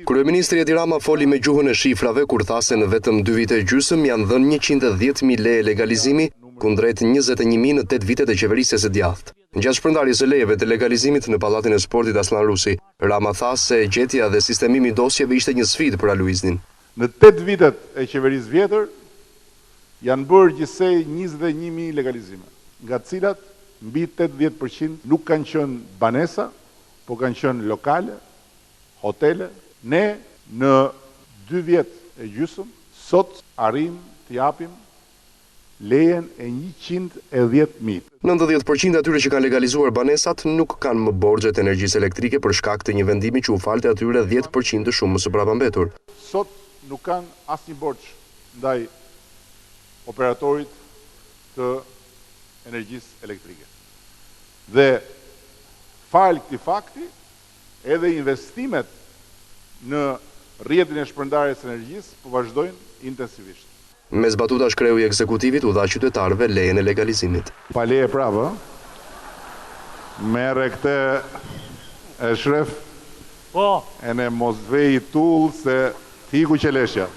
Kryeministri Edi Rama foli me gjuhën e shifrave kur tha se në vetëm 2 vite e gjysmë janë dhënë 110.000 leje legalizimi, kundrejt 21.000 në 8 vitet e qeverisjes së djathtë. Gjatë shpërndarjes së lejeve të legalizimit në Pallatin e Sportit Aslan Rusi, Rama tha se gjetja dhe sistemimi i dosjeve ishte një sfidë për Aluiznin. Në 8 vitet e qeverisë vjetër janë bërë gjithsej 21.000 legalizime, nga të cilat mbi 80% nuk kanë qenë banesa, po kanë qenë lokale, hotele. Ne në 2 vjet e gjysmë sot arrim të japim lejen e 110.000. 90% atyre që kanë legalizuar banesat nuk kanë më borxhet energjisë elektrike për shkak të një vendimi që u falte atyre 10% të shumës së brapambetur. Sot nuk kanë asnjë borxh ndaj operatorit të energjisë elektrike. Dhe fal këtij fakti, edhe investimet në rrjetin e shpërndarjes së energjisë po vazhdojnë intensivisht. Me zbatuta shkreu i ekzekutivit u dha qytetarëve lejen e legalizimit. Pa leje prapë, merre këtë e shref, e ne mos vej tull se ti ku qeleshja.